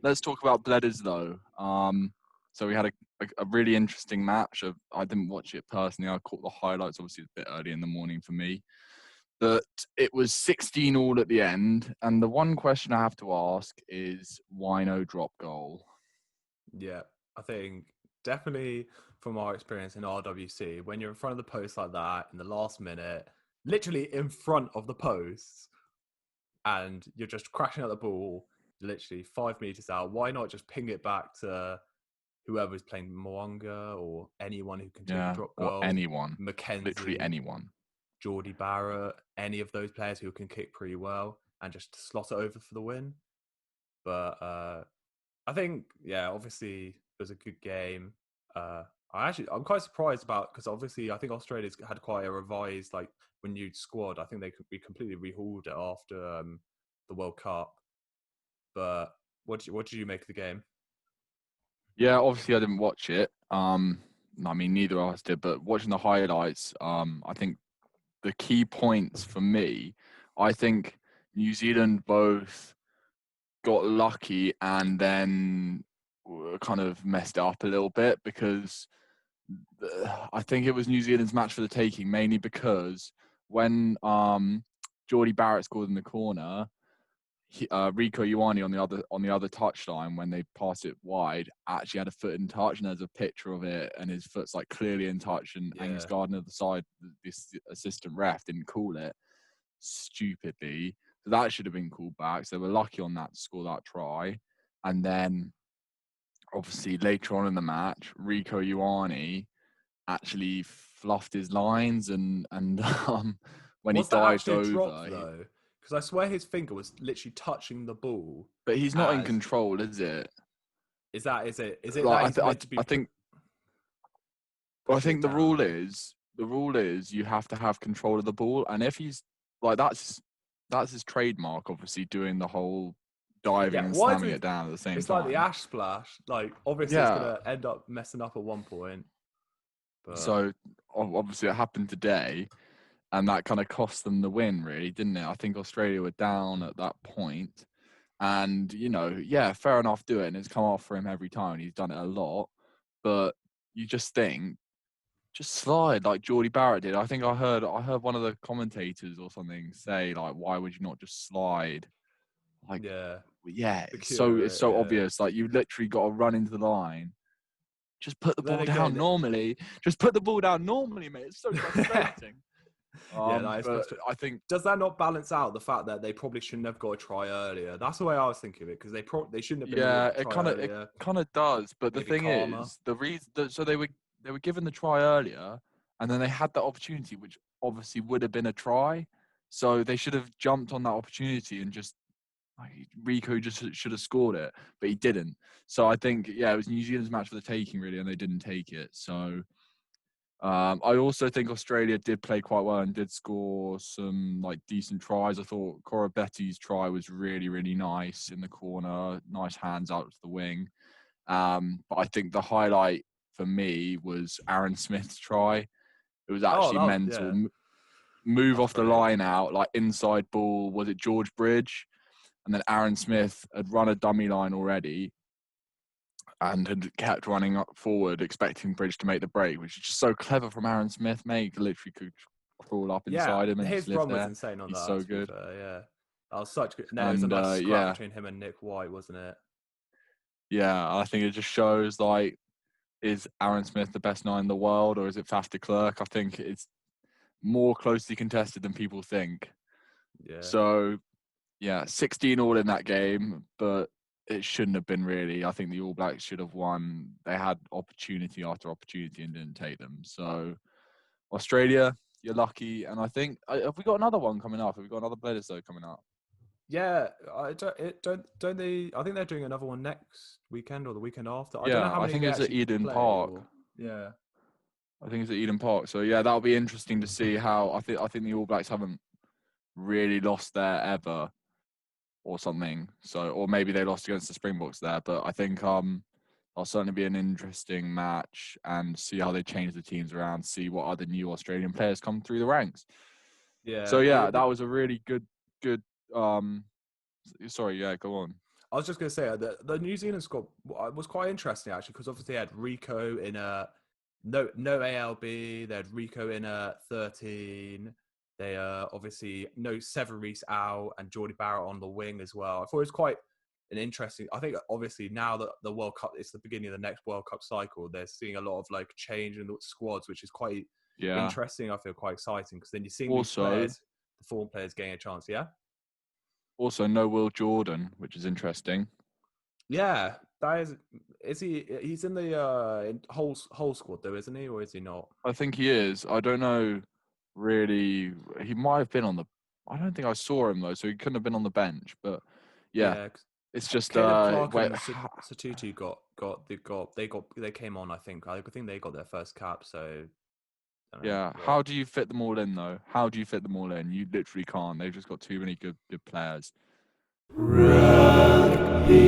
let's talk about Bledisloe. So we had a really interesting match. I didn't watch it personally. I caught the highlights. Obviously, it's a bit early in the morning for me. But it was 16-all at the end. And the one question I have to ask is, why no drop goal? Yeah, I think definitely from our experience in RWC, when you're in front of the post like that in the last minute, literally in front of the post, and you're just crashing out the ball, literally 5 meters out, why not just ping it back to whoever's playing Mwanga or anyone who can take a Yeah, drop or goal, anyone. Literally Mackenzie, anyone. Geordie Barrett, any of those players who can kick pretty well, and just slot it over for the win. But I think, yeah, obviously it was a good game. I'm quite surprised about, because obviously I think Australia's had quite a revised, like, renewed squad. I think they could be completely rehauled it after the World Cup. But what did you make of the game? Yeah, obviously I didn't watch it. I mean, neither of us did. But watching the highlights, I think the key points for me, I think New Zealand both got lucky and then kind of messed it up a little bit, because I think it was New Zealand's match for the taking, mainly because when Geordie Barrett scored in the corner, Rico Ioane on the other touchline, when they pass it wide, actually had a foot in touch, and there's a picture of it, and his foot's like clearly in touch, and Angus Yeah. Gardner at the side, this assistant ref didn't call it stupidly, so that should have been called back. So they were lucky on that to score that try. And then obviously later on in the match, Rico Ioane actually fluffed his lines, and when he Was that dived actually a drop, over, though? Because I swear his finger was literally touching the ball. but he's not in As control, is it? is it that Like he's meant to be I think pushing it the rule down? is you have to have control of the ball, and if he's like, that's his trademark, obviously, doing the whole diving Yeah, and why is slamming it? it down at the same It's like the time. ash splash. Like, obviously, it's Yeah. gonna end up messing up at one point. But So obviously it happened today, and that kind of cost them the win, really, didn't it? I think Australia were down at that point, and yeah, fair enough, do it, and it's come off for him every time, and he's done it a lot. But you just think, just slide like Geordie Barrett did. I think I heard one of the commentators or something say, like, why would you not just slide? Like, yeah, yeah, secure it's it. so Yeah. obvious. Like, you literally got to run into the line. Just put the Then ball down again, normally. Just put the ball down normally, mate. It's so frustrating. yeah, that is But frustrating. I think, Does that not balance out the fact that they probably shouldn't have got a try earlier? That's the way I was thinking of it, because they shouldn't have been yeah, awarded a try it earlier. kind of does. But the Maybe thing karma. is, the reason, so they were given the try earlier, and then they had that opportunity, which obviously would have been a try. So they should have jumped on that opportunity and just, like, Rico just should have scored it, but he didn't. So I think, yeah, it was New Zealand's match for the taking, really, and they didn't take it. So I also think Australia did play quite well and did score some, like, decent tries. I thought Cora Betty's try was really, really nice in the corner, nice hands out to the wing. But I think the highlight for me was Aaron Smith's try. It was Oh, actually that was, mental. yeah, Move that's off the great. line out, like inside ball. Was it George Bridge? And then Aaron Smith had run a dummy line already and had kept running up forward, expecting Bridge to make the break, which is just so clever from Aaron Smith, mate. He literally could crawl up Yeah, inside him and just his live run was there. insane on He's that, so to be good. fair, yeah. That was such good. No, it was a And nice scrap yeah, between him and Nick White, wasn't it? I think it just shows, like, is Aaron Smith the best nine in the world, or is it Faf de Klerk? I think it's more closely contested than people think. Yeah. So, yeah, 16-all in that game, but it shouldn't have been, really. I think the All Blacks should have won. They had opportunity after opportunity and didn't take them. So, Australia, you're lucky. And I think, have we got another one coming up? Have we got another Bledisloe coming up? Yeah, don't they? I think they're doing another one next weekend or the weekend after. I don't know Yeah, how I many think they it's at actually Eden play. Park. Or yeah, I think it's at Eden Park. So, yeah, that'll be interesting to see how. I think the All Blacks haven't really lost there ever, or something. So, or maybe they lost against the Springboks there. But I think it'll certainly be an interesting match, and see how they change the teams around, see what other new Australian players come through the ranks. So yeah. yeah, that was a really good. Sorry, yeah, go on. I was just going to say the New Zealand squad was quite interesting actually, because obviously they had Rico in a no ALB. They had Rico in a 13. They obviously no Severis out and Jordy Barrett on the wing as well. I thought it was quite an interesting. I think obviously now that the World Cup, it's the beginning of the next World Cup cycle. They're seeing a lot of like change in the squads, which is quite interesting. I feel quite exciting because then you're seeing these players, the former players, getting a chance. Yeah. Also, no Will Jordan, which is interesting. Yeah, that is he? He's in the whole squad though, isn't he, or is he not? I think he is. I don't know. Really, he might have been on the. I don't think I saw him though, so he couldn't have been on the bench. But yeah, it's just Caleb Clark wait, and Satutu they came on. I think they got their first cap. So yeah, how do you fit them all in though? How do you fit them all in? You literally can't. They've just got too many good players. Rugby.